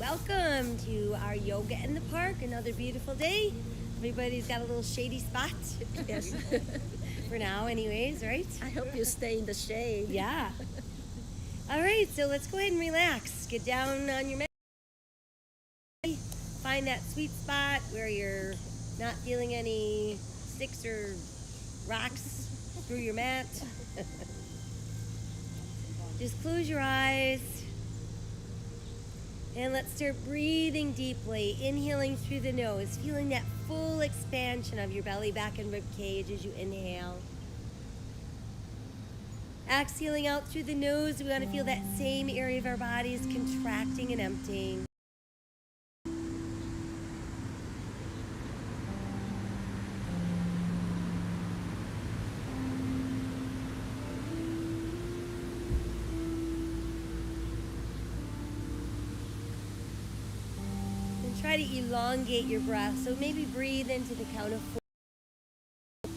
Welcome to our yoga in the park. Another beautiful day. Everybody's got a little shady spot. Yes. For now, anyways, right? I hope you stay in the shade. Yeah. All right, so let's go ahead and relax. Get down on your mat. Find that sweet spot where you're not feeling any sticks or rocks through your mat. Just close your eyes. And let's start breathing deeply, inhaling through the nose, feeling that full expansion of your belly, back, and rib cage as you inhale. Exhaling out through the nose, we want to feel that same area of our bodies contracting and emptying. Try to elongate your breath, so maybe breathe into the count of 4.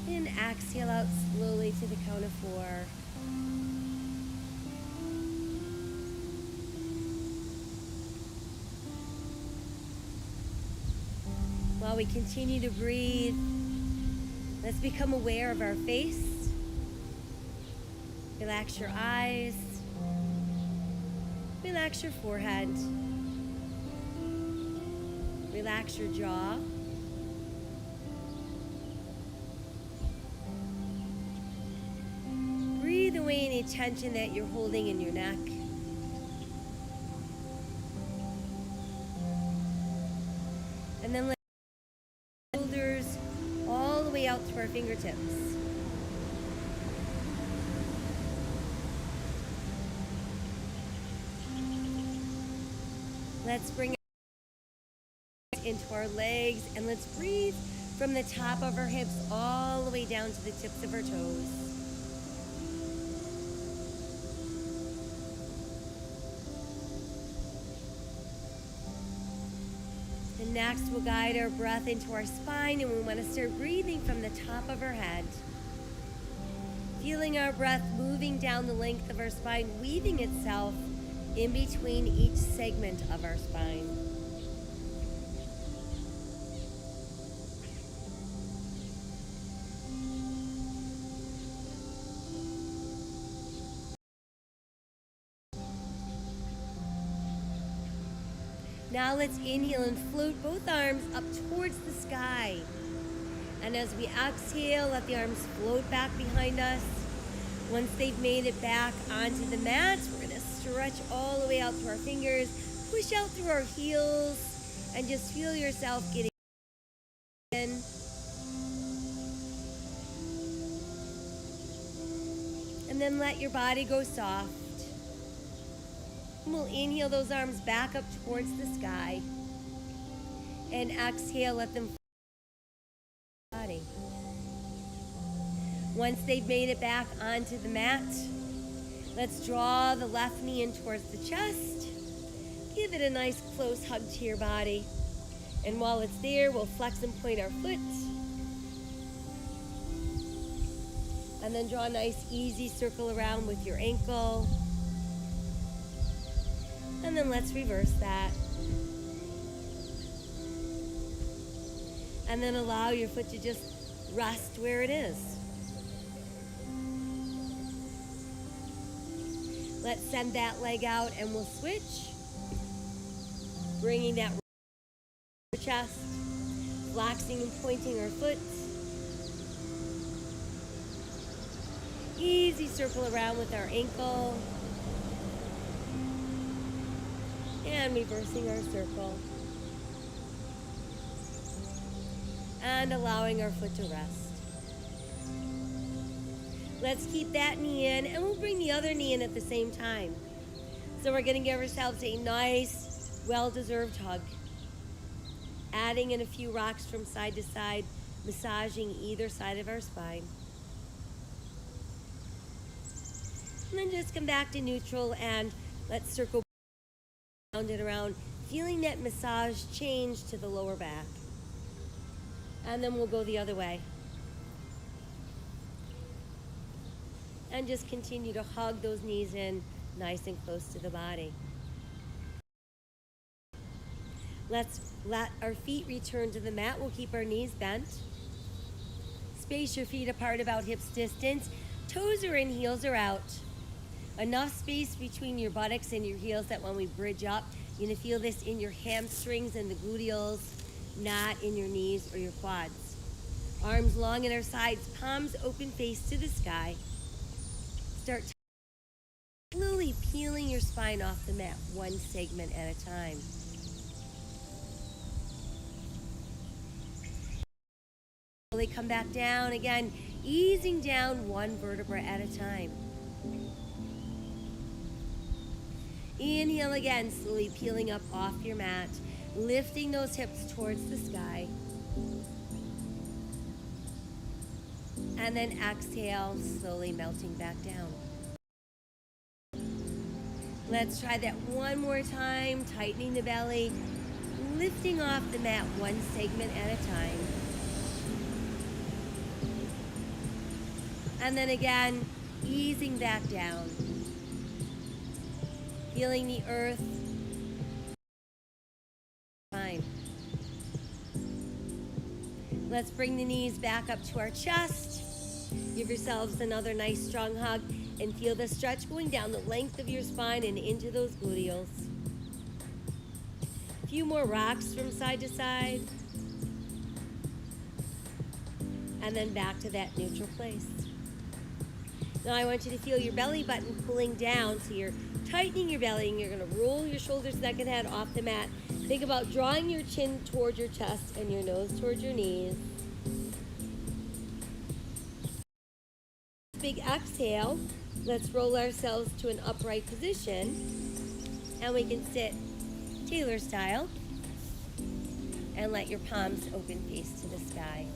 And exhale out slowly to the count of 4. While we continue to breathe, let's become aware of our face. Relax your eyes. Relax your forehead. Relax your jaw. Breathe away any tension that you're holding in your neck. And then let your shoulders all the way out to our fingertips. Let's bring it into our legs, and let's breathe from the top of our hips all the way down to the tips of our toes. And next we'll guide our breath into our spine, and we want to start breathing from the top of our head. Feeling our breath moving down the length of our spine, weaving itself in between each segment of our spine. Now let's inhale and float both arms up towards the sky. And as we exhale, let the arms float back behind us. Once they've made it back onto the mat, we're going to stretch all the way out through our fingers, push out through our heels, and just feel yourself getting in. And then let your body go soft. We'll inhale those arms back up towards the sky. And exhale, let them fall body. Once they've made it back onto the mat, let's draw the left knee in towards the chest. Give it a nice close hug to your body. And while it's there, we'll flex and point our foot. And then draw a nice easy circle around with your ankle. And then let's reverse that. And then allow your foot to just rest where it is. Let's send that leg out and we'll switch. Bringing that chest, flexing and pointing our foot. Easy circle around with our ankle. And reversing our circle. And allowing our foot to rest. Let's keep that knee in, and we'll bring the other knee in at the same time. So we're going to give ourselves a nice, well-deserved hug. Adding in a few rocks from side to side, massaging either side of our spine. And then just come back to neutral, and let's circle around and around, feeling that massage change to the lower back. And then we'll go the other way. And just continue to hug those knees in nice and close to the body. Let's let our feet return to the mat. We'll keep our knees bent. Space your feet apart about hips distance. Toes are in, heels are out. Enough space between your buttocks and your heels that when we bridge up, you're gonna feel this in your hamstrings and the gluteals, not in your knees or your quads. Arms long at our sides, palms open, face to the sky. Start slowly peeling your spine off the mat, one segment at a time. Slowly come back down again, easing down one vertebra at a time. Inhale again, slowly peeling up off your mat, lifting those hips towards the sky. And then exhale, slowly melting back down. Let's try that one more time, tightening the belly, lifting off the mat one segment at a time. And then again, easing back down. Feeling the earth. Fine. Let's bring the knees back up to our chest. Give yourselves another nice strong hug and feel the stretch going down the length of your spine and into those gluteals. A few more rocks from side to side. And then back to that neutral place. Now I want you to feel your belly button pulling down, so you're tightening your belly and you're gonna roll your shoulders, neck, and head off the mat. Think about drawing your chin toward your chest and your nose towards your knees. Big exhale. Let's roll ourselves to an upright position. And we can sit Taylor style. And let your palms open, face to the sky.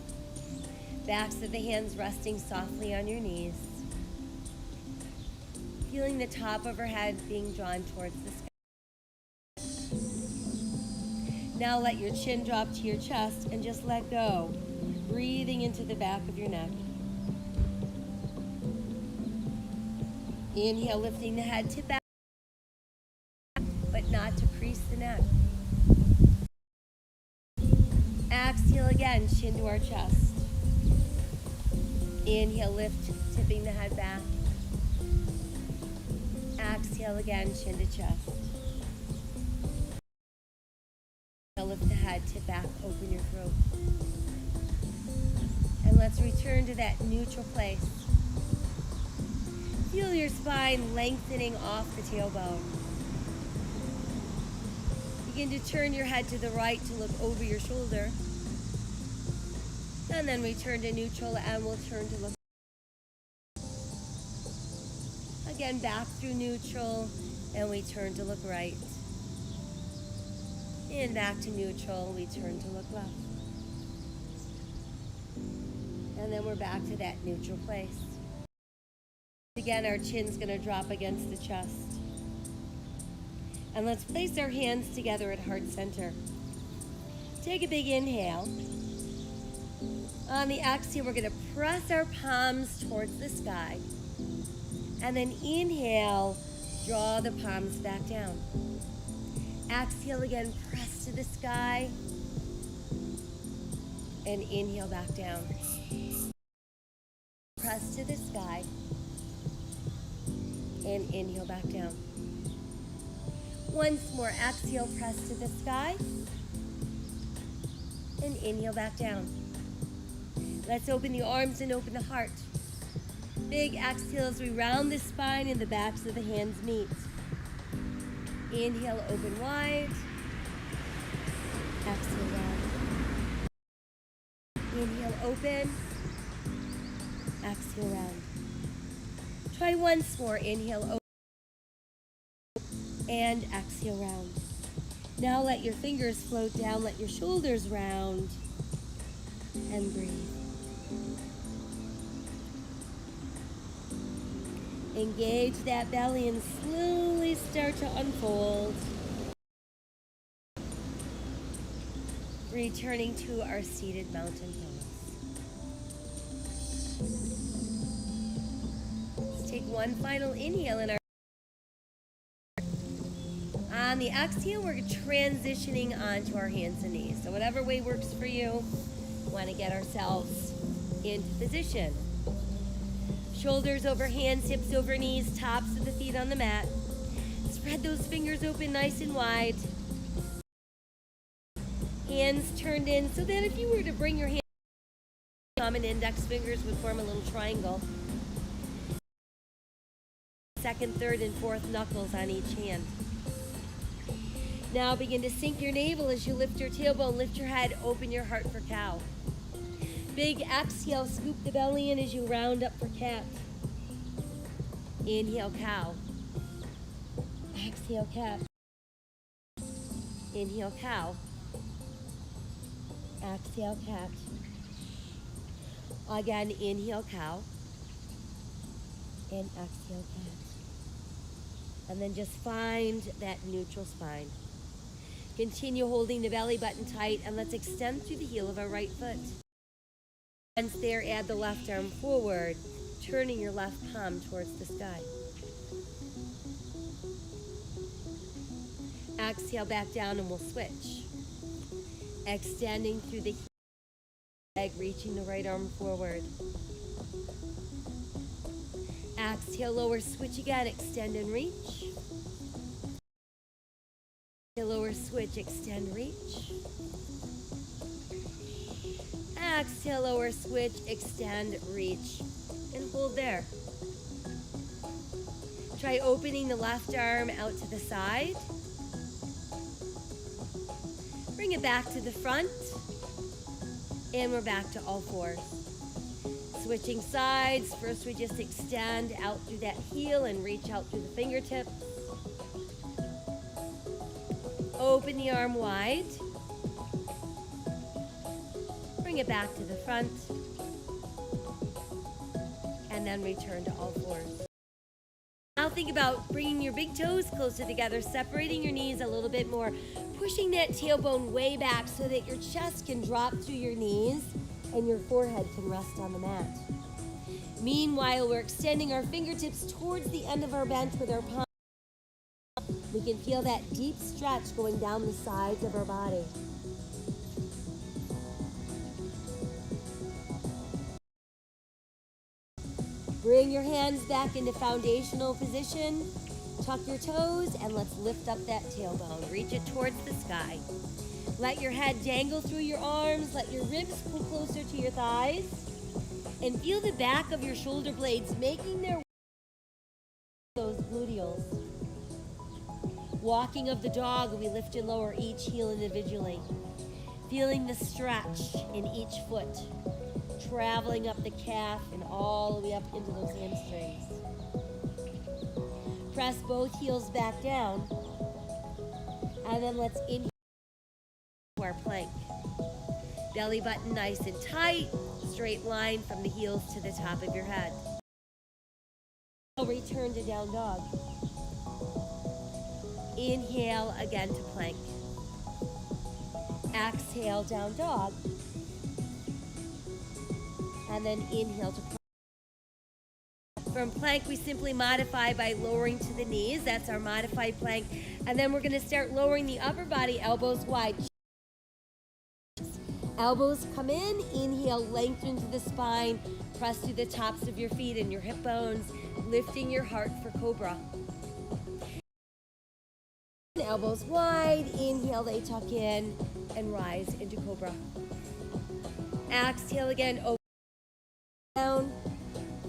Backs of the hands resting softly on your knees. Feeling the top of our head being drawn towards the sky. Now let your chin drop to your chest and just let go. Breathing into the back of your neck. Inhale, lifting the head to back, but not to crease the neck. Exhale again, chin to our chest. Inhale, lift, tipping the head back. Exhale again, chin to chest. Lift the head, tip back, open your throat. And let's return to that neutral place. Feel your spine lengthening off the tailbone. Begin to turn your head to the right to look over your shoulder. And then return to neutral and we'll turn to look. Again, back through neutral and we turn to look right. And back to neutral, we turn to look left. And then we're back to that neutral place. Again, our chin's gonna drop against the chest. And let's place our hands together at heart center. Take a big inhale. On the exhale, we're gonna press our palms towards the sky. And then inhale, draw the palms back down. Exhale again, press to the sky. And inhale back down. Press to the sky. And inhale back down. Once more, exhale, press to the sky. And inhale back down. Let's open the arms and open the heart. Big exhale as we round the spine and the backs of the hands meet. Inhale, open wide. Exhale, round. Inhale, open. Exhale, round. Try once more. Inhale, open. And exhale, round. Now let your fingers float down. Let your shoulders round. And breathe. Engage that belly and slowly start to unfold. Returning to our seated mountain pose. Let's take one final inhale in our On the exhale, we're transitioning onto our hands and knees. So whatever way works for you, we want to get ourselves into position. Shoulders over hands, hips over knees, tops of the feet on the mat. Spread those fingers open nice and wide. Hands turned in so that if you were to bring your hands, thumb and index fingers would form a little triangle. Second, third, and fourth knuckles on each hand. Now begin to sink your navel as you lift your tailbone, lift your head, open your heart for cow. Big exhale, scoop the belly in as you round up for cat. Inhale, cow. Exhale, cat. Inhale, cow. Exhale, cat. Again, inhale, cow. And exhale, cat. And then just find that neutral spine. Continue holding the belly button tight, and let's extend through the heel of our right foot. Once there, add the left arm forward, turning your left palm towards the sky. Exhale back down and we'll switch. Extending through the leg, reaching the right arm forward. Exhale, lower, switch again, extend and reach. Lower, switch, extend, reach. Exhale, lower, switch, extend, reach, and hold there. Try opening the left arm out to the side. Bring it back to the front, and we're back to all fours. Switching sides, first we just extend out through that heel and reach out through the fingertips. Open the arm wide. Bring it back to the front. And then return to all fours. Now think about bringing your big toes closer together, separating your knees a little bit more, pushing that tailbone way back so that your chest can drop through your knees and your forehead can rest on the mat. Meanwhile, we're extending our fingertips towards the end of our bench with our palms. We can feel that deep stretch going down the sides of our body. Bring your hands back into foundational position. Tuck your toes and let's lift up that tailbone. Reach it towards the sky. Let your head dangle through your arms. Let your ribs pull closer to your thighs. And feel the back of your shoulder blades making their way those gluteals. Walking of the dog, we lift and lower each heel individually. Feeling the stretch in each foot, traveling up the calf and all the way up into those hamstrings. Press both heels back down, and then let's inhale to our plank. Belly button nice and tight, straight line from the heels to the top of your head. Return to down dog. Inhale again to plank. Exhale, down dog. And then inhale to plank. From plank, we simply modify by lowering to the knees. That's our modified plank. And then we're going to start lowering the upper body, elbows wide. Elbows come in. Inhale, lengthen to the spine. Press through the tops of your feet and your hip bones, lifting your heart for cobra. Elbows wide, inhale, they tuck in and rise into cobra. Exhale again, open down,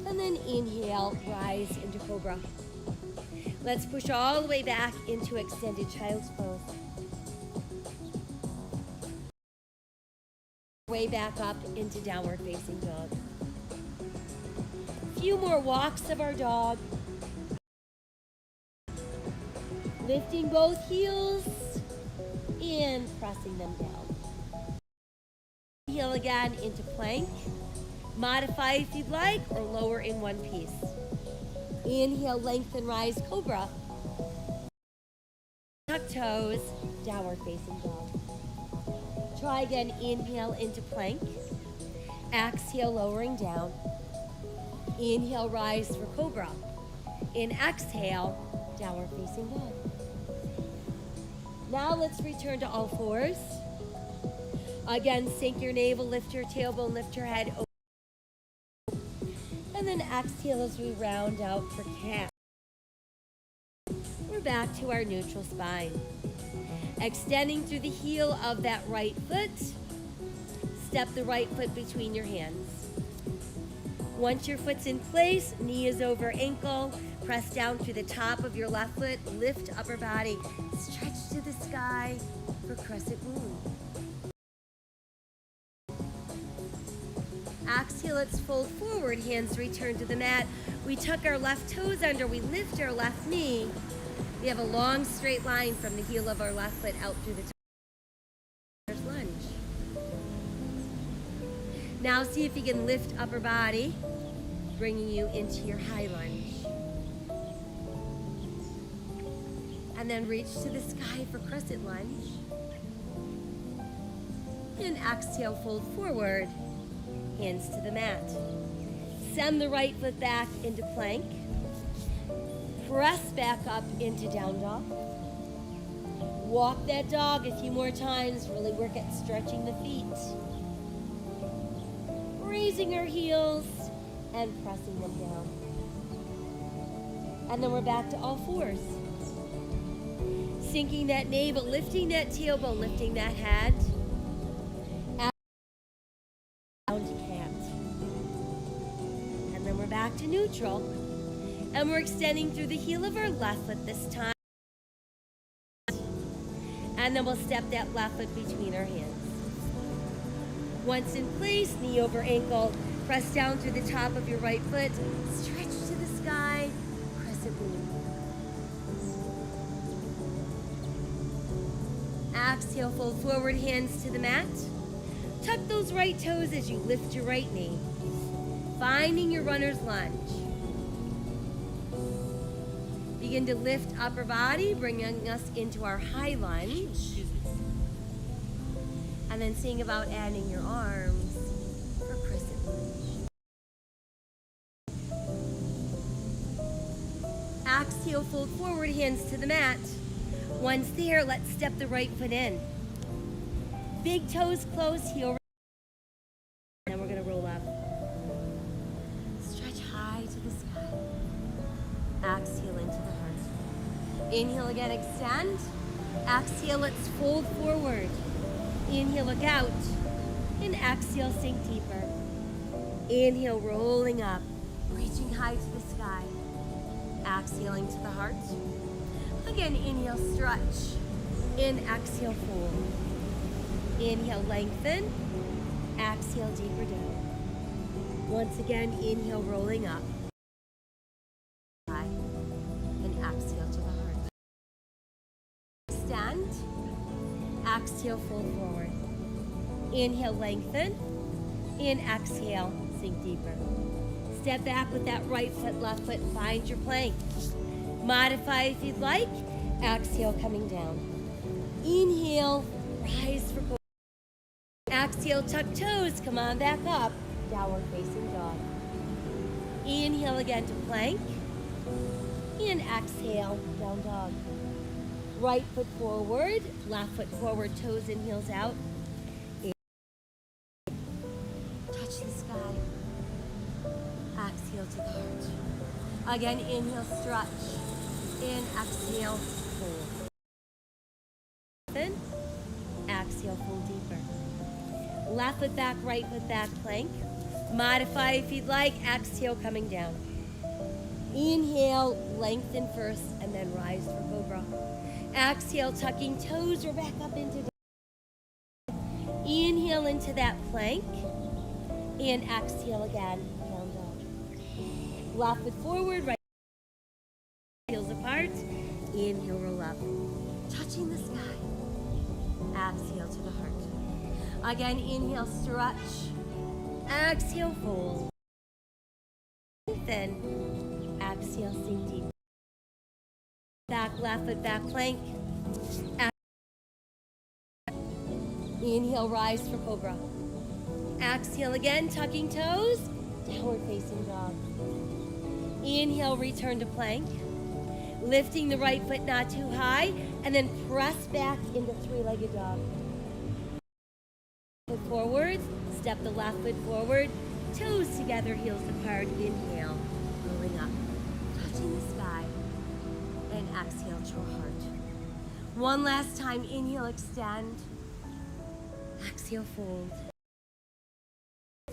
and then inhale, rise into cobra. Let's push all the way back into extended child's pose. Way back up into downward facing dog. A few more walks of our dog. Lifting both heels and pressing them down. Heel again into plank. Modify if you'd like or lower in one piece. Inhale, lengthen, rise, cobra. Tuck toes, downward facing dog. Try again, inhale into plank. Exhale, lowering down. Inhale, rise for cobra. In exhale, downward facing dog. Now let's return to all fours. Again, sink your navel, lift your tailbone, lift your head. And then exhale as we round out for cat. We're back to our neutral spine. Extending through the heel of that right foot. Step the right foot between your hands. Once your foot's in place, knee is over ankle. Press down through the top of your left foot. Lift upper body. Stretch to the sky for crescent moon. Exhale, let's fold forward. Hands return to the mat. We tuck our left toes under. We lift our left knee. We have a long straight line from the heel of our left foot out through the top. Lunge. Now see if you can lift upper body, bringing you into your high lunge. And then reach to the sky for crescent lunge. And exhale, fold forward, hands to the mat. Send the right foot back into plank. Press back up into down dog. Walk that dog a few more times. Really work at stretching the feet. Raising our heels and pressing them down. And then we're back to all fours. Sinking that navel, lifting that tailbone, lifting that head. Down to cat. And then we're back to neutral. And we're extending through the heel of our left foot this time. And then we'll step that left foot between our hands. Once in place, knee over ankle. Press down through the top of your right foot. Stretch to the sky, crescent moon. Exhale, fold forward, hands to the mat. Tuck those right toes as you lift your right knee. Finding your runner's lunge. Begin to lift upper body, bringing us into our high lunge. And then seeing about adding your arms for crescent lunge. Exhale, fold forward, hands to the mat. Once there, let's step the right foot in. Big toes close, heel. And we're gonna roll up. Stretch high to the sky. Exhale into the heart. Inhale again, extend. Exhale, let's fold forward. Inhale, look out. And exhale, sink deeper. Inhale, rolling up. Reaching high to the sky. Exhaling to the heart. Again, inhale, stretch. In, exhale, fold. Inhale, lengthen. Exhale, deeper down. Once again, inhale, rolling up. And exhale to the heart. Extend. Exhale, fold forward. Inhale, lengthen. And exhale, sink deeper. Step back with that right foot, left foot, find your plank. Modify if you'd like. Exhale, coming down. Inhale, rise for cobra. Exhale, tuck toes, come on back up. Downward facing dog. Inhale again to plank. And exhale, down dog. Right foot forward, left foot forward, toes in, heels out. Touch the sky. Exhale to the heart. Again, inhale, stretch. In, exhale, fold. Then, exhale, fold deeper. Left foot back, right foot back, plank. Modify if you'd like. Exhale, coming down. Inhale, lengthen first, and then rise for cobra. Exhale, tucking toes, we're back up into dog. Inhale into that plank. And exhale again, down dog. Left foot forward, right heels apart. Inhale, roll up. Touching the sky. Exhale to the heart. Again, inhale, stretch. Exhale, fold. Then, exhale, sink deep. Back, left foot, back plank. Inhale, rise for cobra. Exhale again, tucking toes. Downward facing dog. Inhale, return to plank. Lifting the right foot not too high. And then press back into three-legged dog. Foot forward, step the left foot forward, toes together, heels apart. Inhale, rolling up, touching the sky. And exhale to your heart. One last time, inhale, extend. Exhale, fold.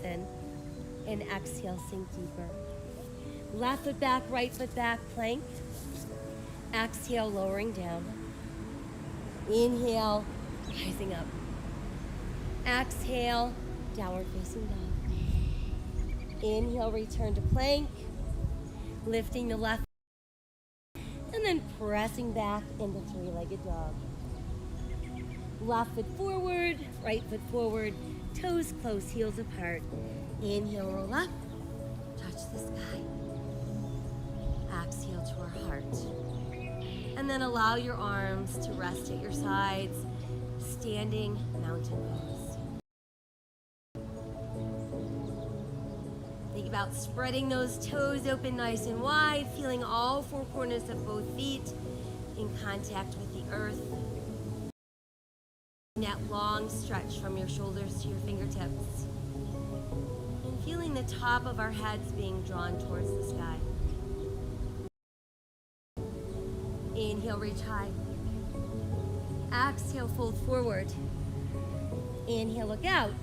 Then, and exhale, sink deeper. Left foot back, right foot back, plank. Exhale, lowering down. Inhale, rising up. Exhale, downward facing dog. Inhale, return to plank. Lifting the left and then pressing back into three-legged dog. Left foot forward, right foot forward, toes close, heels apart. Inhale, roll up, touch the sky. Exhale to our heart. And then allow your arms to rest at your sides, standing mountain pose. Think about spreading those toes open nice and wide, feeling all four corners of both feet in contact with the earth. That long stretch from your shoulders to your fingertips. And feeling the top of our heads being drawn towards the sky. Inhale, reach high. Exhale, fold forward. Inhale, look out.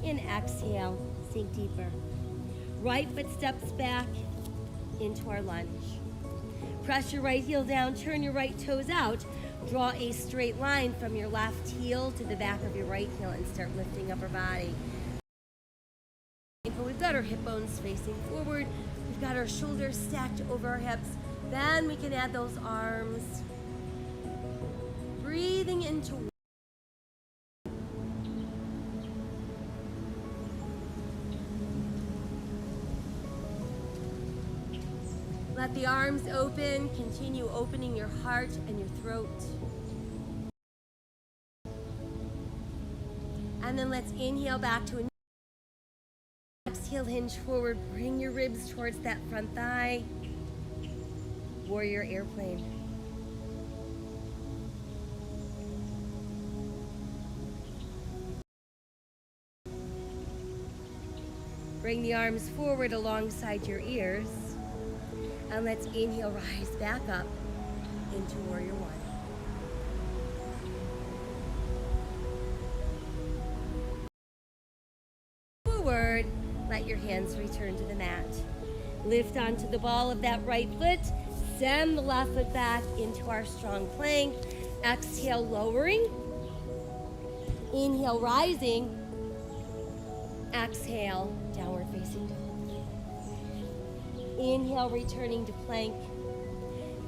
And exhale, sink deeper. Right foot steps back into our lunge. Press your right heel down, turn your right toes out. Draw a straight line from your left heel to the back of your right heel and start lifting upper body. We've got our hip bones facing forward. We've got our shoulders stacked over our hips. Then we can add those arms. Breathing into let the arms open. Continue opening your heart and your throat. And then let's inhale back to a exhale, hinge forward. Bring your ribs towards that front thigh. Warrior airplane. Bring the arms forward alongside your ears. And let's inhale, rise back up into Warrior One. Forward, let your hands return to the mat. Lift onto the ball of that right foot. Send the left foot back into our strong plank. Exhale, lowering. Inhale, rising. Exhale, downward facing dog. Inhale, returning to plank.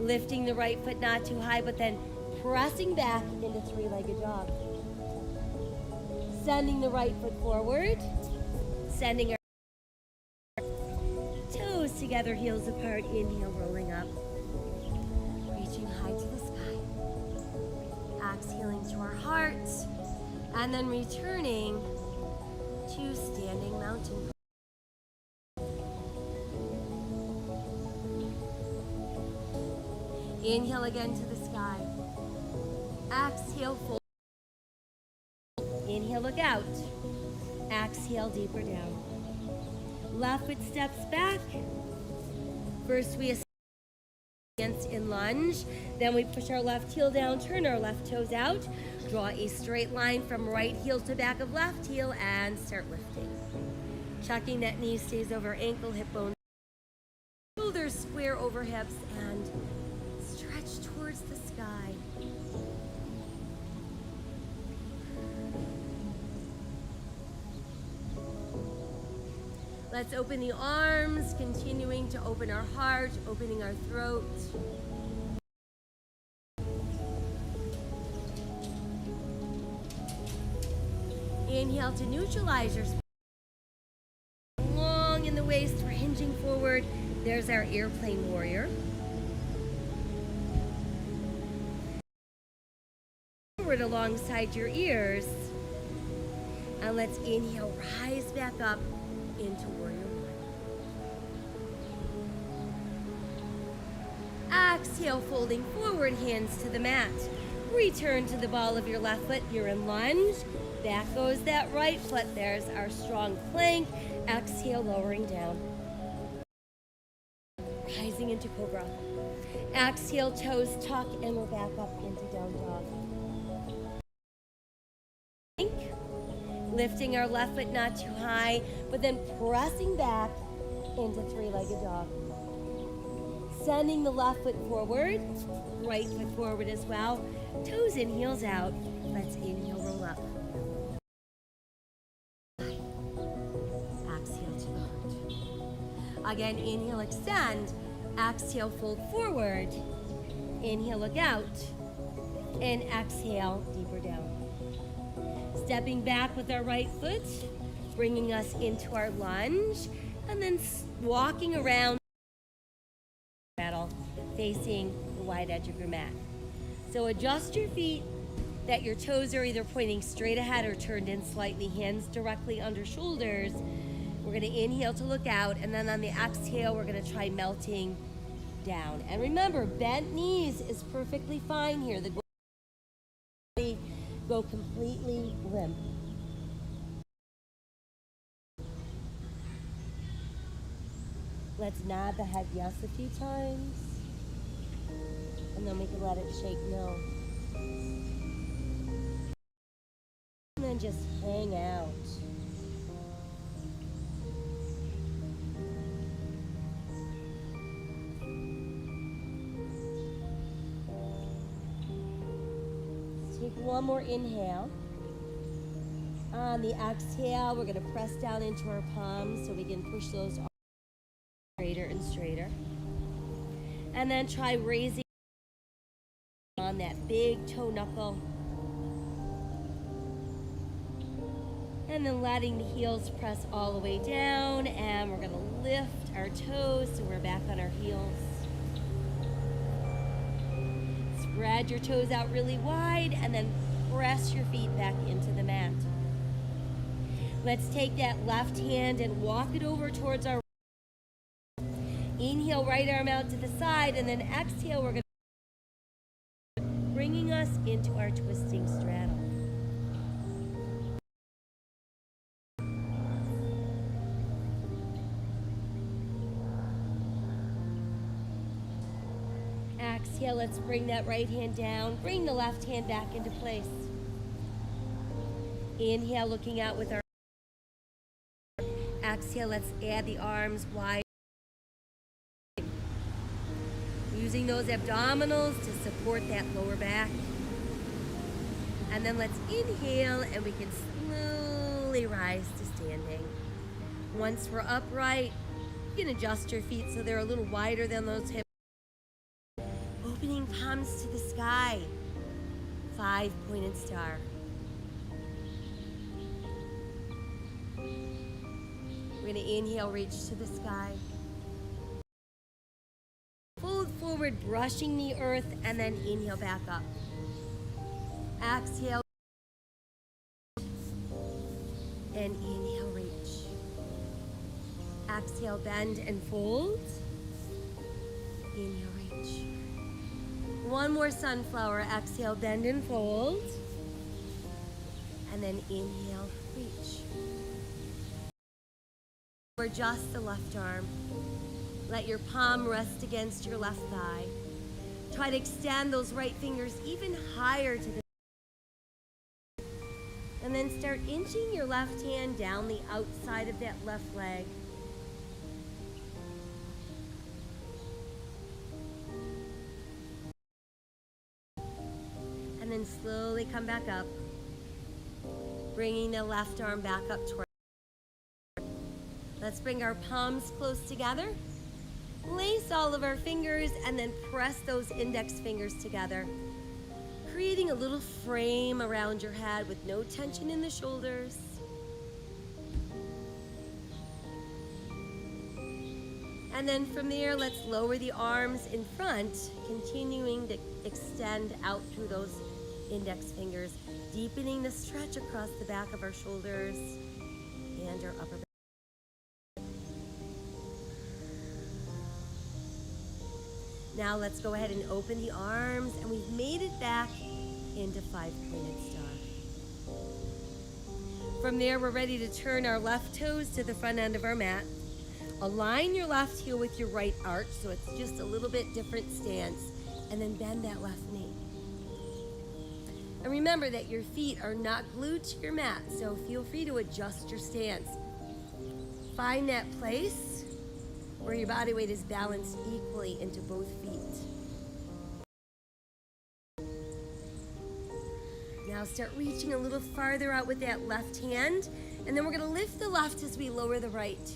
Lifting the right foot not too high, but then pressing back into three-legged dog. Sending the right foot forward. Sending our toes together, heels apart. Inhale, rolling up. Reaching high to the sky. Exhaling to our heart. And then returning to standing mountain. Inhale again to the sky. Exhale, fold. Inhale, look out. Exhale, deeper down. Left foot steps back. First we against in lunge. Then we push our left heel down, turn our left toes out. Draw a straight line from right heel to back of left heel and start lifting. Checking that knee stays over ankle, hip bone. Shoulders square over hips and stretch towards the sky. Let's open the arms, continuing to open our heart, opening our throat. Inhale to neutralize your spine. Long in the waist, we're hinging forward. There's our airplane warrior. Forward alongside your ears. And let's inhale, rise back up into Warrior One. exhale, folding forward, hands to the mat. Return to the ball of your left foot. You're in lunge. Back goes that right foot. There's our strong plank. Exhale, lowering down. Rising into cobra. Exhale, toes tuck, and we're back up into down dog. Lifting our left foot not too high, but then pressing back into three-legged dog. Sending the left foot forward, right foot forward as well. Toes in, heels out. Let's inhale, roll up. Exhale to the heart. Again, inhale, extend. Exhale, fold forward. Inhale, look out. And exhale, deeper down. Stepping back with our right foot, bringing us into our lunge, and then walking around, facing the wide edge of your mat. So adjust your feet that your toes are either pointing straight ahead or turned in slightly, hands directly under shoulders. We're going to inhale to look out, and then on the exhale, we're going to try melting down. And remember, bent knees is perfectly fine here. The body go completely limp. Let's nod the head yes a few times. And then we can let it shake no. And then just hang out. Let's take one more inhale. On the exhale, we're going to press down into our palms so we can push those arms straighter and straighter. And then try raising on that big toe knuckle. And then letting the heels press all the way down, and we're going to lift our toes so we're back on our heels. Spread your toes out really wide and then press your feet back into the mat. Let's take that left hand and walk it over towards our inhale, right arm out to the side, and then exhale, we're going to bringing us into our twisting straddle. Exhale, let's bring that right hand down. Bring the left hand back into place. Inhale, looking out with our exhale, let's add the arms wide. Using those abdominals to support that lower back. And then let's inhale, and we can slowly rise to standing. Once we're upright, you can adjust your feet so they're a little wider than those hips. Opening palms to the sky. 5-pointed star. We're going to inhale, reach to the sky. Fold forward, brushing the earth, and then inhale back up. Exhale. And inhale, reach. Exhale, bend and fold. Inhale, reach. One more sunflower. Exhale, bend and fold. And then inhale, reach. Or just the left arm. Let your palm rest against your left thigh. Try to extend those right fingers even higher to the and then start inching your left hand down the outside of that left leg. And then slowly come back up, bringing the left arm back up toward. Let's bring our palms close together. Lace all of our fingers and then press those index fingers together, creating a little frame around your head with no tension in the shoulders. And then from there, let's lower the arms in front, continuing to extend out through those index fingers, deepening the stretch across the back of our shoulders and our upper back. Now let's go ahead and open the arms, and we've made it back into 5-pointed star. From there, we're ready to turn our left toes to the front end of our mat. Align your left heel with your right arch, so it's just a little bit different stance, and then bend that left knee. And remember that your feet are not glued to your mat, so feel free to adjust your stance. Find that place where your body weight is balanced equally into both feet. Now start reaching a little farther out with that left hand, and then we're going to lift the left as we lower the right.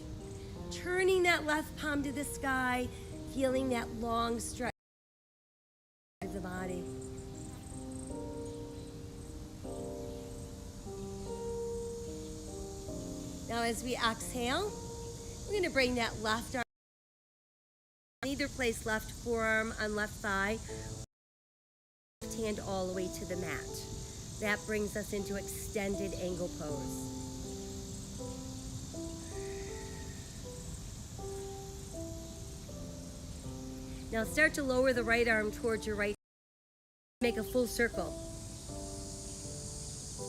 Turning that left palm to the sky, feeling that long stretch of the body. Now as we exhale, we're going to bring that left arm, either place left forearm on left thigh, left hand all the way to the mat. That brings us into extended angle pose. Now start to lower the right arm towards your right. Make a full circle.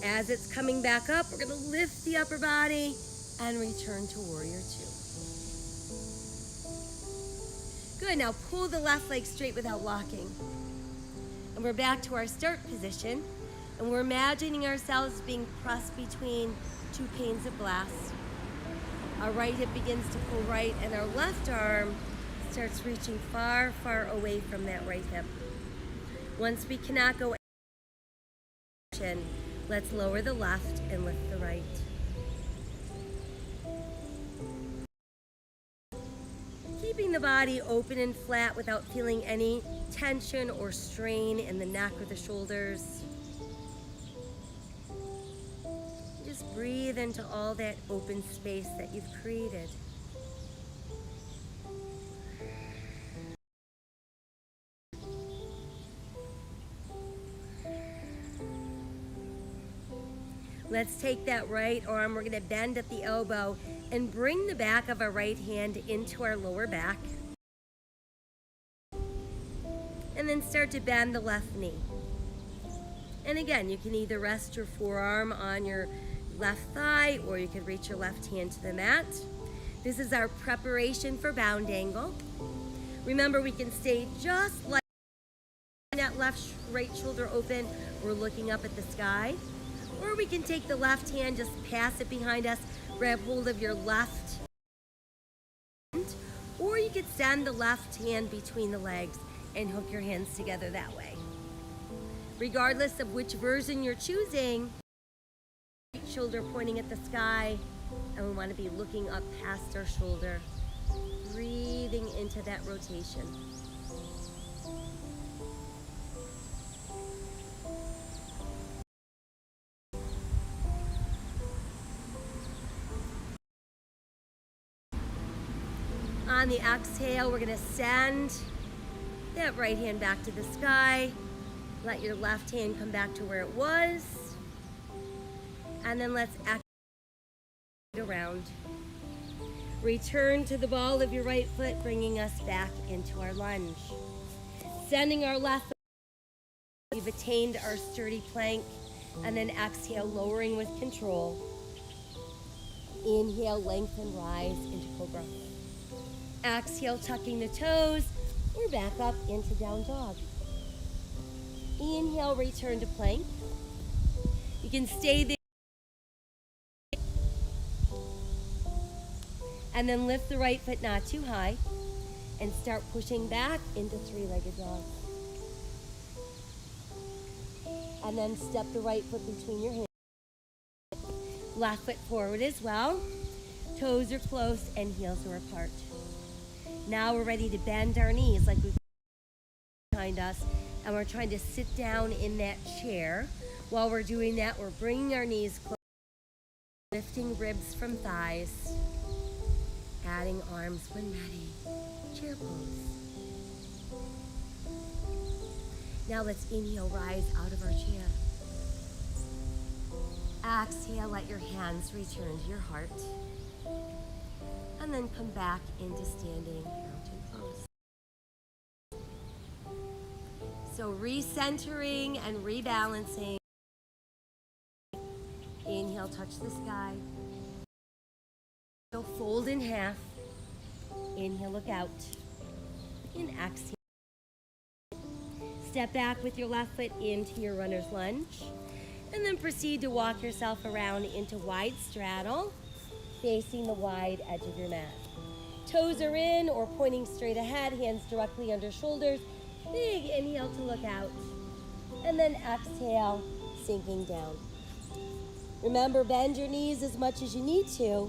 As it's coming back up, we're going to lift the upper body and return to Warrior Two. Good, now pull the left leg straight without locking. And we're back to our start position. And we're imagining ourselves being pressed between two panes of glass. Our right hip begins to pull right, and our left arm starts reaching far, far away from that right hip. Once we cannot go any, let's lower the left and lift the right. Keeping the body open and flat without feeling any tension or strain in the neck or the shoulders. Just breathe into all that open space that you've created. Let's take that right arm, we're going to bend at the elbow and bring the back of our right hand into our lower back. And then start to bend the left knee. And again, you can either rest your forearm on your left thigh, or you can reach your left hand to the mat. This is our preparation for bound angle. Remember, we can stay just like that right shoulder open. We're looking up at the sky. Or we can take the left hand, just pass it behind us, grab hold of your left hand. Or you could send the left hand between the legs and hook your hands together that way. Regardless of which version you're choosing, right shoulder pointing at the sky, and we want to be looking up past our shoulder, breathing into that rotation. On the exhale, we're going to send that right hand back to the sky. Let your left hand come back to where it was. And then let's exhale around. Return to the ball of your right foot, bringing us back into our lunge. Sending our left foot, we've attained our sturdy plank. And then exhale, lowering with control. Inhale, lengthen, rise into cobra. Exhale, tucking the toes. We're back up into down dog. Inhale, return to plank. You can stay there. And then lift the right foot not too high and start pushing back into three-legged dog. And then step the right foot between your hands. Left foot forward as well. Toes are close and heels are apart. Now we're ready to bend our knees like we've behind us, and we're trying to sit down in that chair. While we're doing that, we're bringing our knees close, lifting ribs from thighs, adding arms when ready. Chair pose. Now let's inhale, rise out of our chair. Exhale, let your hands return to your heart. And then come back into standing mountain pose. So recentering and rebalancing. Inhale, touch the sky. So fold in half. Inhale, look out. And exhale. Step back with your left foot into your runner's lunge. And then proceed to walk yourself around into wide straddle, facing the wide edge of your mat. Toes are in or pointing straight ahead, hands directly under shoulders. Big inhale to look out. And then exhale, sinking down. Remember, bend your knees as much as you need to.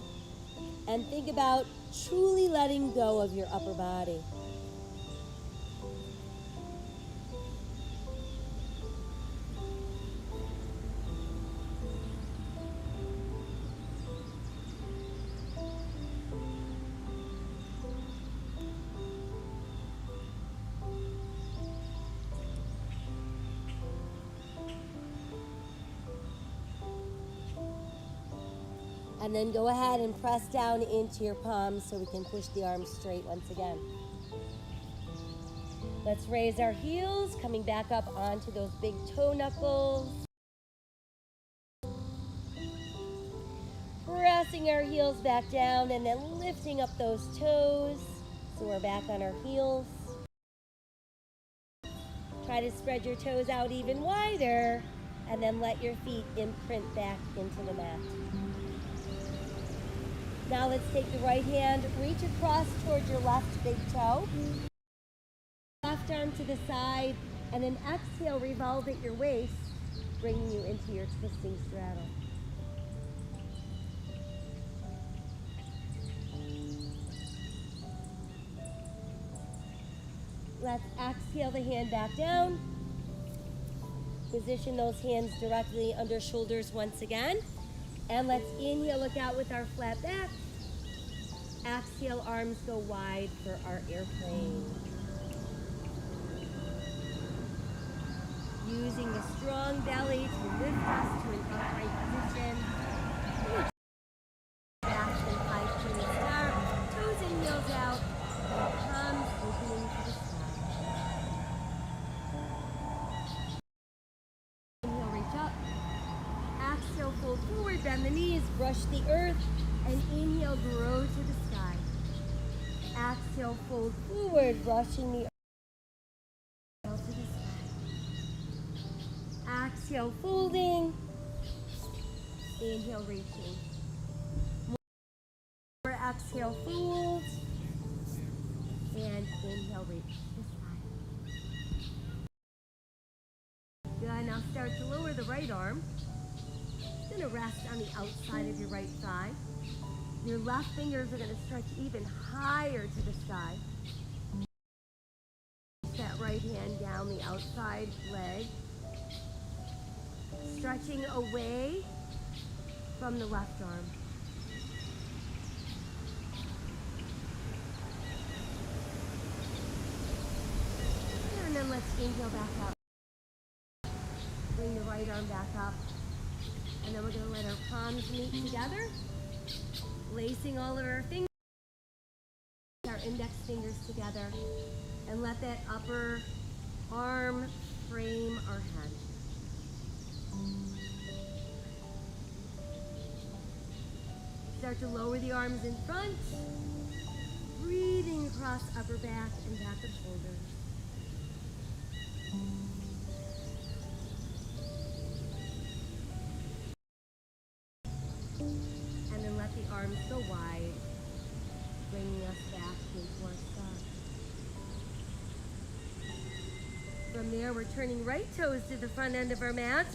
And think about truly letting go of your upper body. And then go ahead and press down into your palms so we can push the arms straight once again. Let's raise our heels, coming back up onto those big toe knuckles. Pressing our heels back down and then lifting up those toes so we're back on our heels. Try to spread your toes out even wider and then let your feet imprint back into the mat. Now let's take the right hand, reach across towards your left big toe. Left arm to the side, and then exhale, revolve at your waist, bringing you into your twisting straddle. Let's exhale the hand back down. Position those hands directly under shoulders once again. And let's inhale, look out with our flat back. Exhale, arms go wide for our airplane. Using the strong belly to lift us to an upright position. Back and high to the start. Toes and heels out. And palms opening to the sky. Inhale, reach up. Exhale, fold forward, bend the knees, brush the earth, and inhale, grow to the sky. Exhale, fold forward, brushing the earth to the sky. Exhale, folding. Inhale, reaching. More exhale, fold. And inhale, reach to the sky. Good, now start to lower the right arm. It's going to rest on the outside of your right thigh. Your left fingers are going to stretch even higher to the sky. That right hand down the outside leg. Stretching away from the left arm. And then let's inhale back up. Bring the right arm back up. And then we're going to let our palms meet together. Lacing all of our fingers, our index fingers together, and let that upper arm frame our head. Start to lower the arms in front, breathing across upper back and back of shoulders. Arms go wide, bringing us back into our sky. From there, we're turning right toes to the front end of our mat,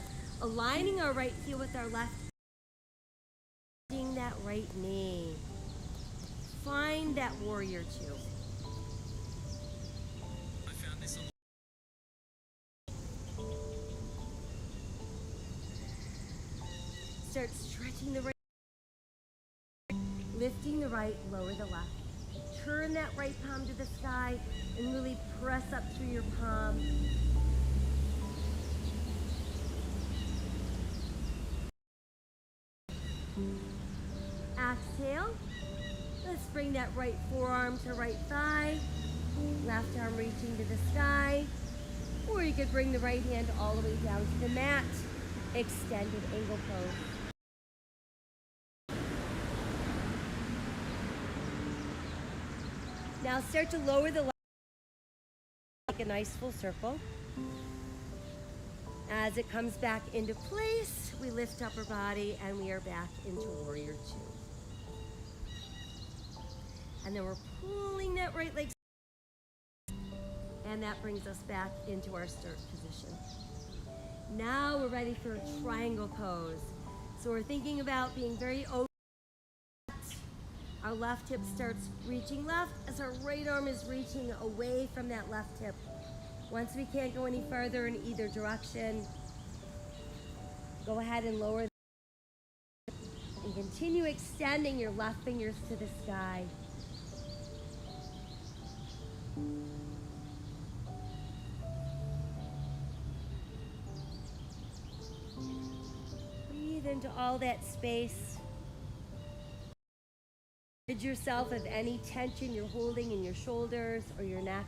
aligning our right heel with our left, bending that right knee. Find that warrior two. Start stretching the right. Lifting the right, lower the left. Turn that right palm to the sky and really press up through your palm. Exhale. Let's bring that right forearm to right thigh. Left arm reaching to the sky. Or you could bring the right hand all the way down to the mat. Extended angle pose. Now start to lower the left, like a nice full circle. As it comes back into place, we lift upper body and we are back into warrior two. And then we're pulling that right leg, and that brings us back into our start position. Now we're ready for a triangle pose. So we're thinking about being very open. Our left hip starts reaching left as our right arm is reaching away from that left hip. Once we can't go any further in either direction, go ahead and lower and continue extending your left fingers to the sky. Breathe into all that space. Rid yourself of any tension you're holding in your shoulders or your neck.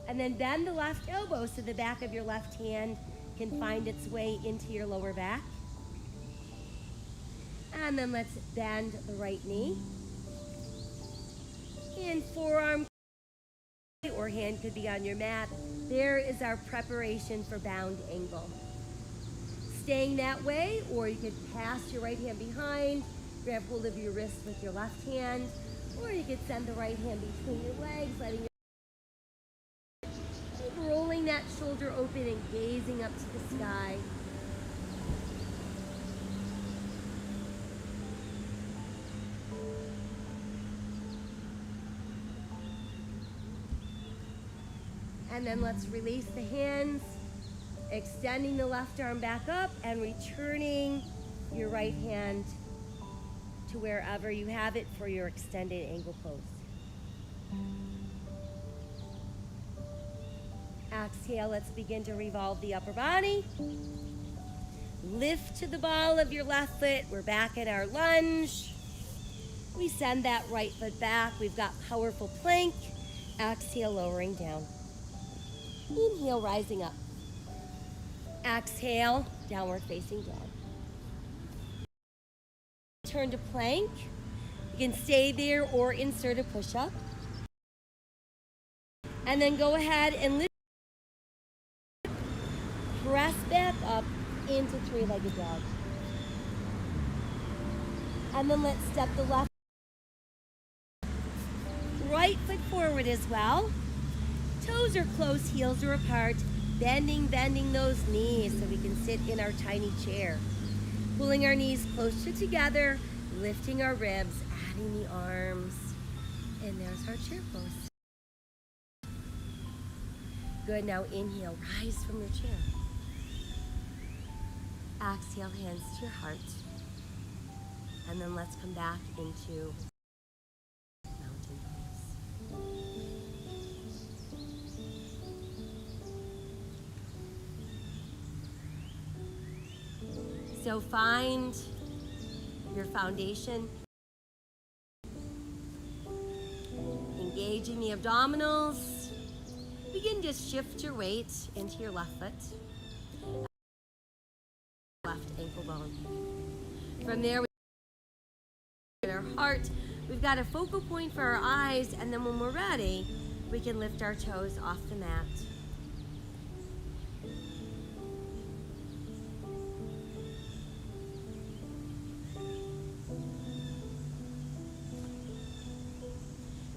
And then bend the left elbow so the back of your left hand can find its way into your lower back. And then let's bend the right knee. And forearm or hand could be on your mat. There is our preparation for bound angle. Staying that way, or you could pass your right hand behind, grab hold of your wrist with your left hand, or you could send the right hand between your legs, letting your keep rolling that shoulder open and gazing up to the sky. And then let's release the hands, extending the left arm back up and returning your right hand to wherever you have it for your extended angle pose. Exhale, let's begin to revolve the upper body. Lift to the ball of your left foot. We're back in our lunge. We send that right foot back. We've got powerful plank. Exhale, lowering down. Inhale, rising up. Exhale, downward facing dog. Turn to plank. You can stay there or insert a push-up. And then go ahead and lift. Press back up into three-legged dog. And then let's step the left. Right foot forward as well. Toes are close, heels are apart. Bending those knees so we can sit in our tiny chair. Pulling our knees closer together, lifting our ribs, adding the arms. And there's our chair pose. Good, now inhale, rise from your chair. Exhale, hands to your heart. And then let's come back into mountain pose. So find your foundation. Engaging the abdominals. Begin to shift your weight into your left foot. Left ankle bone. From there, we our heart. We've got a focal point for our eyes, and then when we're ready, we can lift our toes off the mat.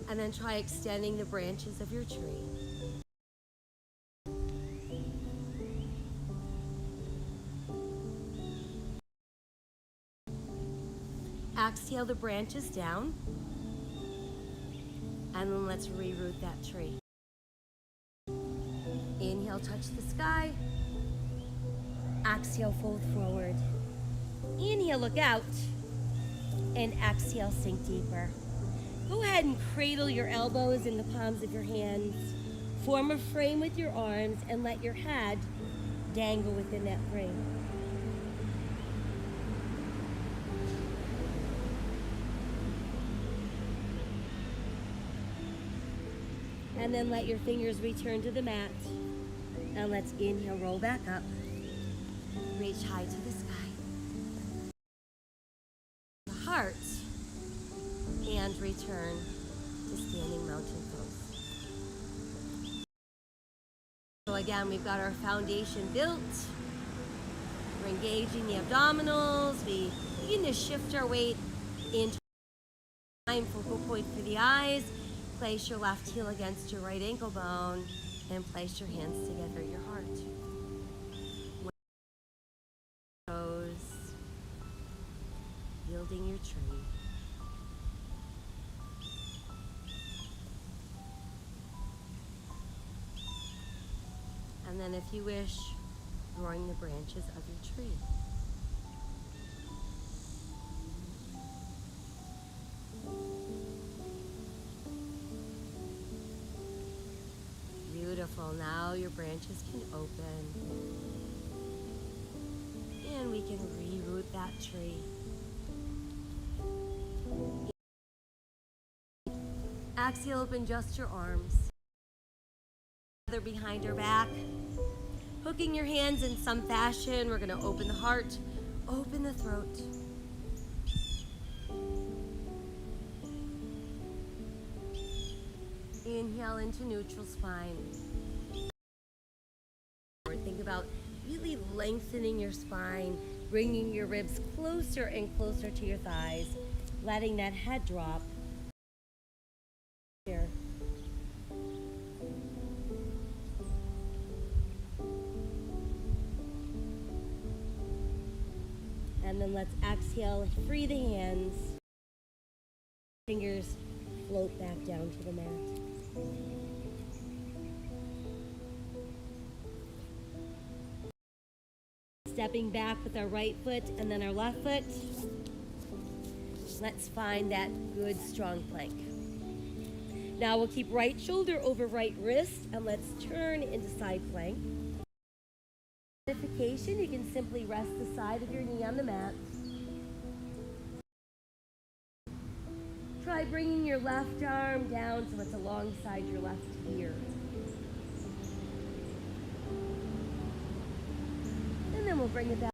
And then try extending the branches of your tree. Exhale the branches down. And then let's reroot that tree. Inhale, touch the sky. Exhale, fold forward. Inhale, look out. And exhale, sink deeper. Go ahead and cradle your elbows in the palms of your hands. Form a frame with your arms and let your head dangle within that frame. And then let your fingers return to the mat. And let's inhale, roll back up. Reach high to the sky. The heart. And return to standing mountain pose. So again, we've got our foundation built. We're engaging the abdominals. We begin to shift our weight into time. Focal point for the eyes. Place your left heel against your right ankle bone and place your hands together at your heart. Toes, yielding your tree. And then if you wish, drawing the branches of your tree. Beautiful. Now your branches can open. And we can reroot that tree. Exhale, open just your arms. Together behind your back. Hooking your hands in some fashion. We're going to open the heart, open the throat. Inhale into neutral spine. Think about really lengthening your spine, bringing your ribs closer and closer to your thighs, letting that head drop. Here. And then let's exhale, free the hands. Fingers float back down to the mat. Stepping back with our right foot and then our left foot. Let's find that good strong plank. Now we'll keep right shoulder over right wrist and let's turn into side plank. Modification, you can simply rest the side of your knee on the mat. Try bringing your left arm down so it's alongside your left ear. And then we'll bring it back.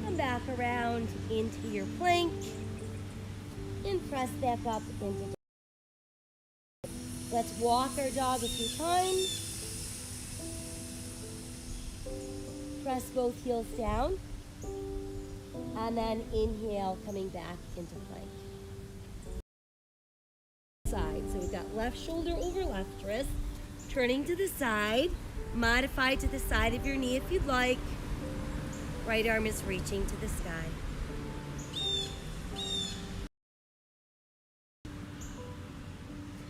Come back around into your plank and press back up into dog. Let's walk our dog a few times. Press both heels down. And then inhale, coming back into plank. Side. So we've got left shoulder over left wrist. Turning to the side. Modify to the side of your knee if you'd like. Right arm is reaching to the sky.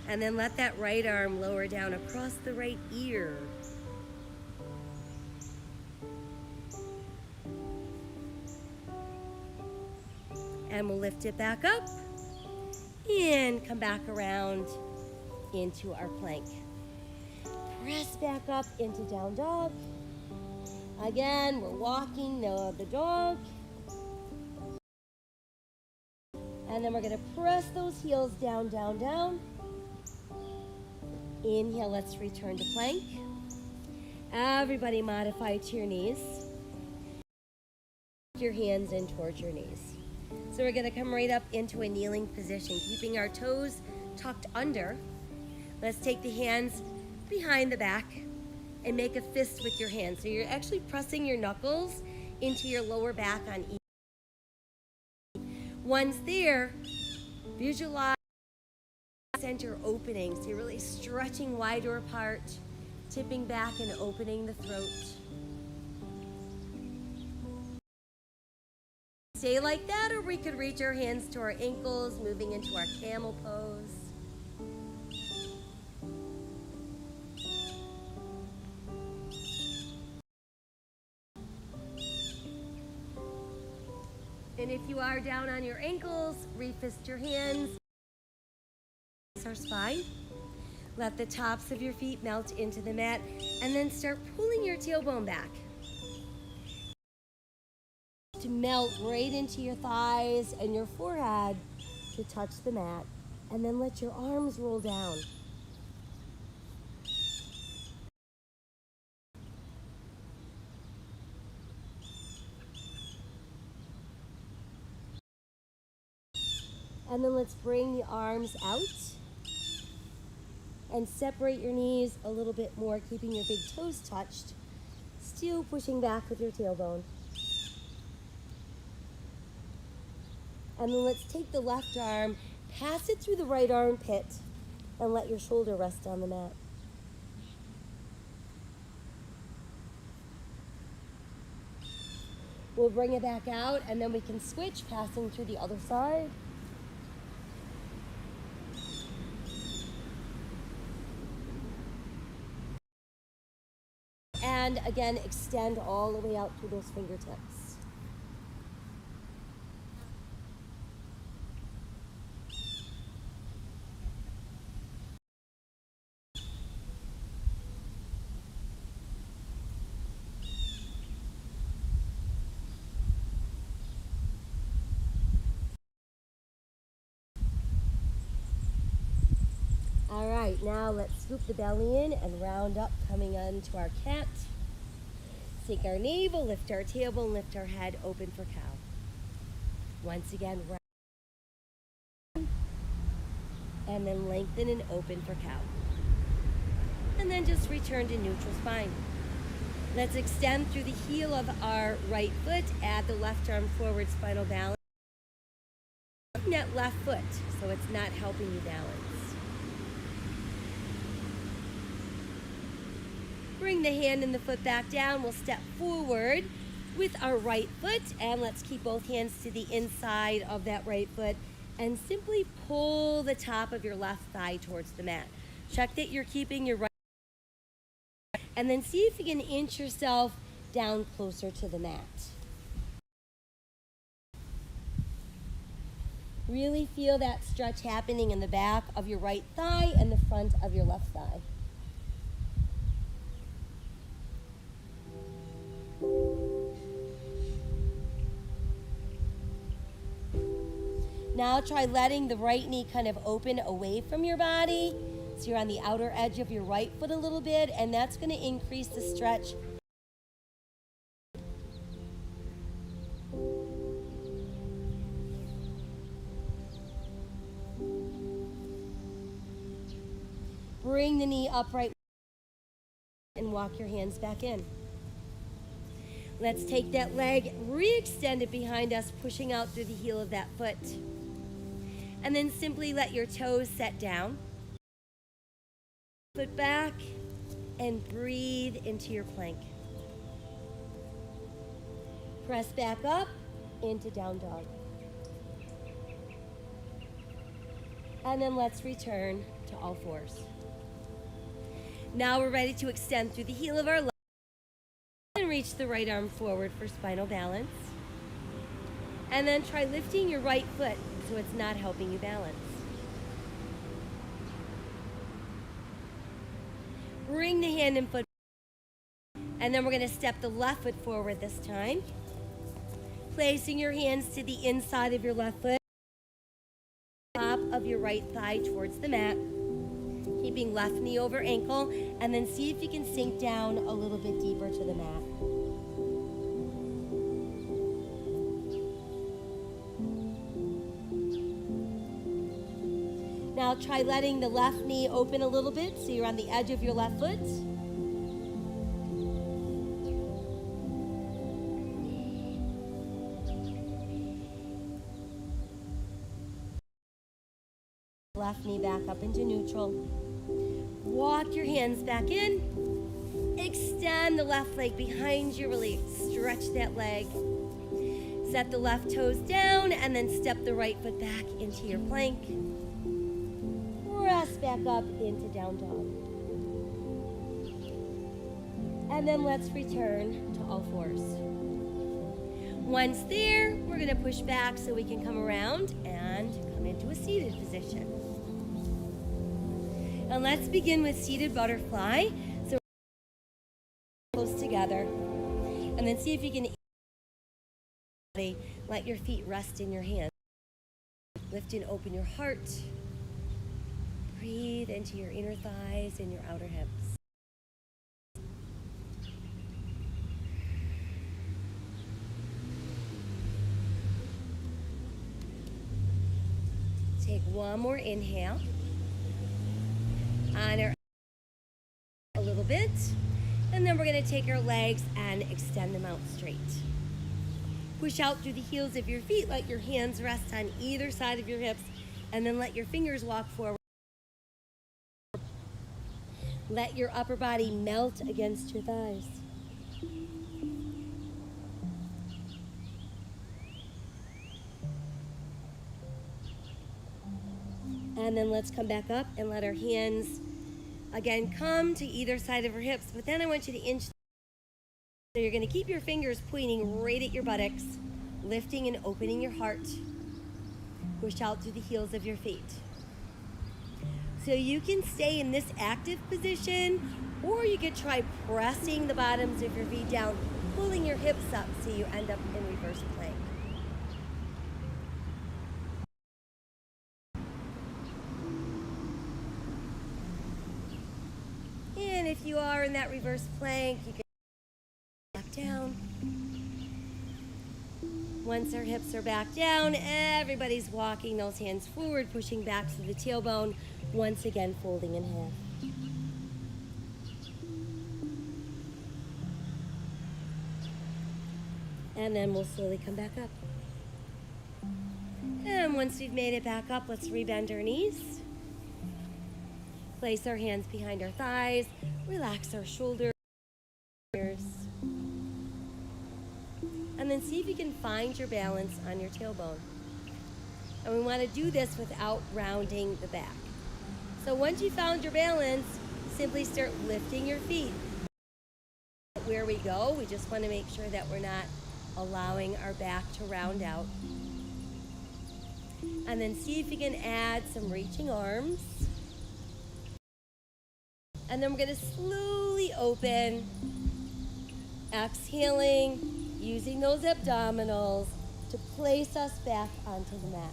And then let that right arm lower down across the right ear. And we'll lift it back up and come back around into our plank. Press back up into down dog. Again, we're walking the dog. And then we're going to press those heels down, down, down. Inhale, let's return to plank. Everybody modify to your knees. Your hands in towards your knees. So we're going to come right up into a kneeling position, keeping our toes tucked under. Let's take the hands behind the back and make a fist with your hands. So you're actually pressing your knuckles into your lower back on each. Once there, visualize center opening. So you're really stretching wider apart, tipping back and opening the throat. Stay like that, or we could reach our hands to our ankles, moving into our camel pose. And if you are down on your ankles, refist your hands. Our spine. Let the tops of your feet melt into the mat, and then start pulling your tailbone back. To melt right into your thighs and your forehead to touch the mat. And then let your arms roll down. And then let's bring the arms out and separate your knees a little bit more, keeping your big toes touched, still pushing back with your tailbone. And then let's take the left arm, pass it through the right armpit, and let your shoulder rest on the mat. We'll bring it back out, and then we can switch, passing through the other side. And again, extend all the way out through those fingertips. All right, now let's scoop the belly in and round up, coming onto our cat. Sink our navel, lift our tailbone, lift our head, open for cow. Once again, round. And then lengthen and open for cow. And then just return to neutral spine. Let's extend through the heel of our right foot, add the left arm forward, spinal balance. That left foot, so it's not helping you balance. Bring the hand and the foot back down. We'll step forward with our right foot, and let's keep both hands to the inside of that right foot and simply pull the top of your left thigh towards the mat. Check that you're keeping your right, and then see if you can inch yourself down closer to the mat. Really feel that stretch happening in the back of your right thigh and the front of your left thigh. Now try letting the right knee kind of open away from your body. So you're on the outer edge of your right foot a little bit, and that's going to increase the stretch. Bring the knee upright and walk your hands back in. Let's take that leg, re-extend it behind us, pushing out through the heel of that foot. And then simply let your toes set down. Foot back and breathe into your plank. Press back up into down dog. And then let's return to all fours. Now we're ready to extend through the heel of our left and reach the right arm forward for spinal balance. And then try lifting your right foot so it's not helping you balance. Bring the hand and foot, and then we're going to step the left foot forward this time. Placing your hands to the inside of your left foot, top of your right thigh towards the mat. Keeping left knee over ankle, and then see if you can sink down a little bit deeper to the mat. Now try letting the left knee open a little bit so you're on the edge of your left foot. Left knee back up into neutral. Walk your hands back in. Extend the left leg behind you. Really stretch that leg. Set the left toes down and then step the right foot back into your plank. Press back up into down dog. And then let's return to all fours. Once there, we're going to push back so we can come around and come into a seated position. And let's begin with seated butterfly. So close together. And then see if you can let your feet rest in your hands. Lift and open your heart. Breathe into your inner thighs and your outer hips. Take one more inhale. Honor a little bit. And then we're going to take our legs and extend them out straight. Push out through the heels of your feet. Let your hands rest on either side of your hips. And then let your fingers walk forward. Let your upper body melt against your thighs. And then let's come back up and let our hands again come to either side of our hips. But then I want you to inch. So you're going to keep your fingers pointing right at your buttocks, lifting and opening your heart. Push out through the heels of your feet. So you can stay in this active position, or you could try pressing the bottoms of your feet down, pulling your hips up so you end up in reverse plank. And if you are in that reverse plank, you can back down. Once our hips are back down, everybody's walking those hands forward, pushing back to the tailbone, once again folding in half. And then we'll slowly come back up. And once we've made it back up, let's rebend our knees. Place our hands behind our thighs. Relax our shoulders. And then see if you can find your balance on your tailbone. And we want to do this without rounding the back. So once you found your balance, simply start lifting your feet. Where we go, we just want to make sure that we're not allowing our back to round out. And then see if you can add some reaching arms. And then we're going to slowly open, exhaling, using those abdominals to place us back onto the mat.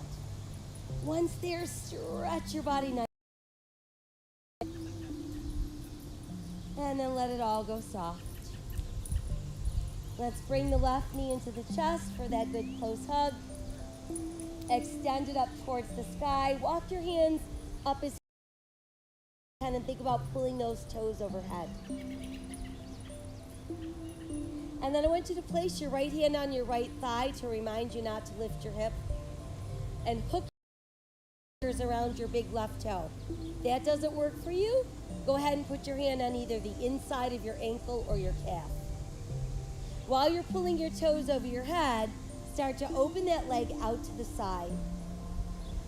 Once there, stretch your body nice. And then let it all go soft. Let's bring the left knee into the chest for that good close hug. Extend it up towards the sky. Walk your hands up as you can and think about pulling those toes overhead. And then I want you to place your right hand on your right thigh to remind you not to lift your hip. And hook your fingers around your big left toe. If that doesn't work for you, go ahead and put your hand on either the inside of your ankle or your calf. While you're pulling your toes over your head, start to open that leg out to the side.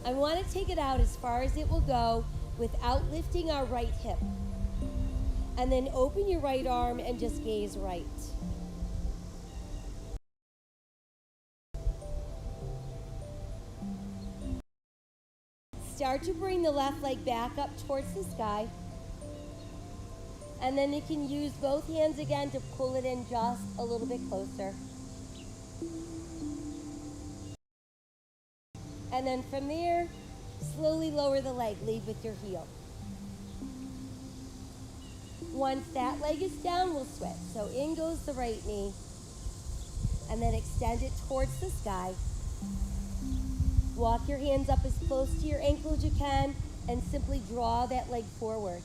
I want to take it out as far as it will go without lifting our right hip. And then open your right arm and just gaze right. Start to bring the left leg back up towards the sky. And then you can use both hands again to pull it in just a little bit closer. And then from there, slowly lower the leg, lead with your heel. Once that leg is down, we'll switch. So in goes the right knee, and then extend it towards the sky. Walk your hands up as close to your ankle as you can, and simply draw that leg forward.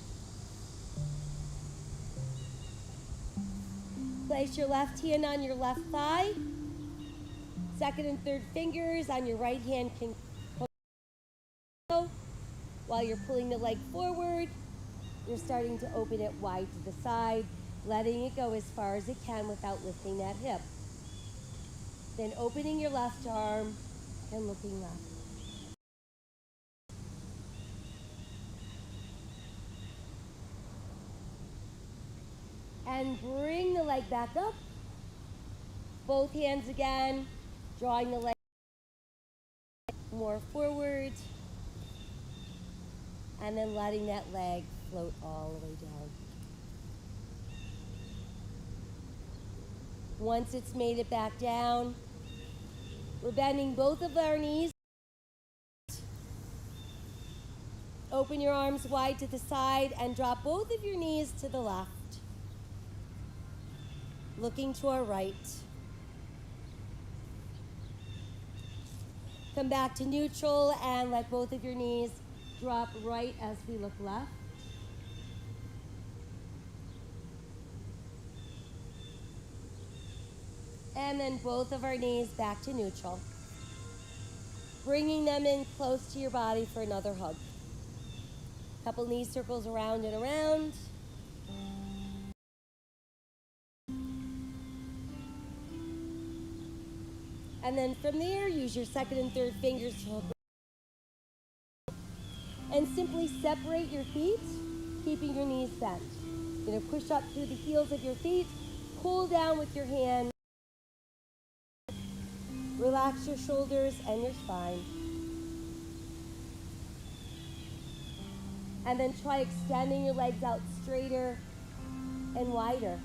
Place your left hand on your left thigh. Second and third fingers on your right hand can pull. While you're pulling the leg forward, you're starting to open it wide to the side, letting it go as far as it can without lifting that hip. Then opening your left arm and looking left. And bring the leg back up. Both hands again, drawing the leg more forward. And then letting that leg float all the way down. Once it's made it back down, we're bending both of our knees. Open your arms wide to the side and drop both of your knees to the left. Looking to our right. Come back to neutral and let both of your knees drop right as we look left. And then both of our knees back to neutral. Bringing them in close to your body for another hug. Couple knee circles around and around. And then from there, use your second and third fingers to hook. And simply separate your feet, keeping your knees bent. You're going to push up through the heels of your feet, pull down with your hand. Relax your shoulders and your spine. And then try extending your legs out straighter and wider.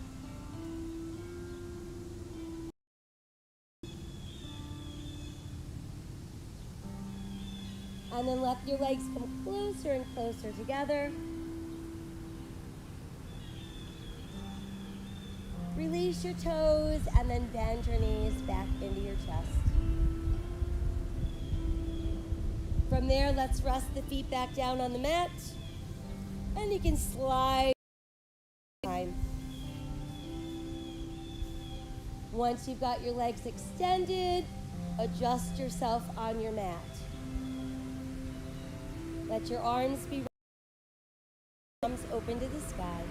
And then let your legs come closer and closer together. Release your toes and then bend your knees back into your chest. From there, let's rest the feet back down on the mat. And you can slide. Once you've got your legs extended, adjust yourself on your mat. Let your arms be arms open to the sky.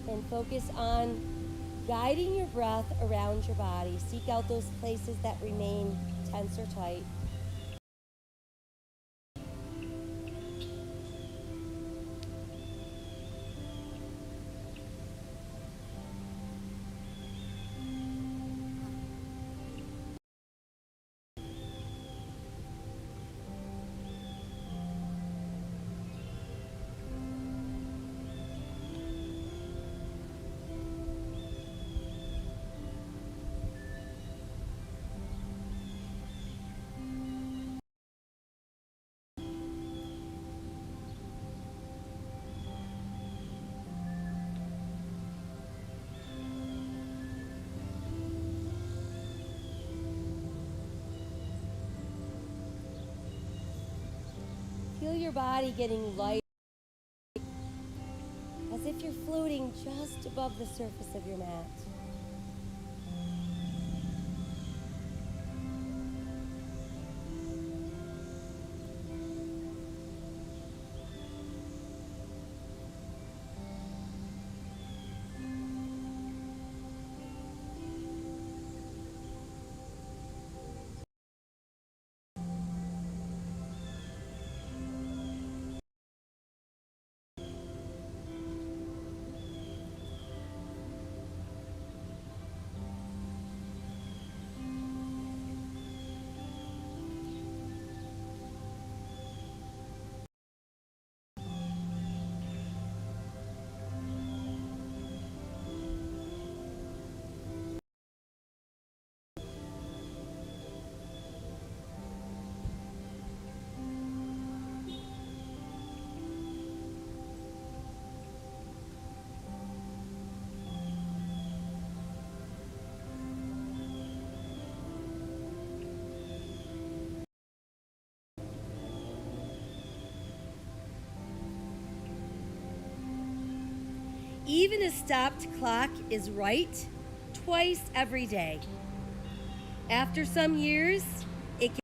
And focus on guiding your breath around your body. Seek out those places that remain tense or tight. Feel your body getting light, as if you're floating just above the surface of your mat. Even a stopped clock is right twice every day. After some years, it can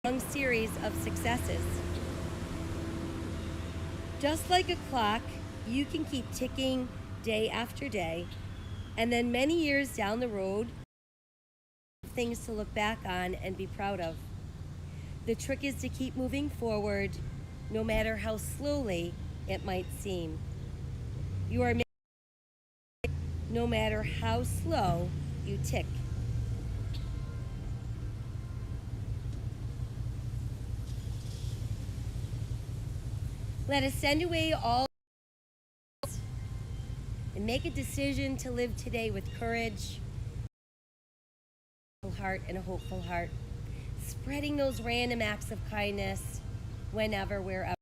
be a long series of successes. Just like a clock, you can keep ticking day after day, and then many years down the road, things to look back on and be proud of. The trick is to keep moving forward, no matter how slowly it might seem. You are no matter how slow you tick. Let us send away all and make a decision to live today with courage, heart and a hopeful heart, spreading those random acts of kindness whenever, wherever.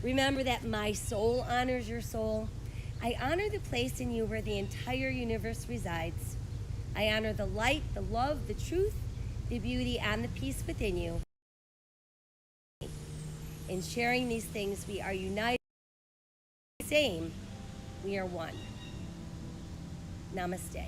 Remember that my soul honors your soul. I honor the place in you where the entire universe resides. I honor the light, the love, the truth, the beauty, and the peace within you. In sharing these things, we are united. Same, we are one. Namaste.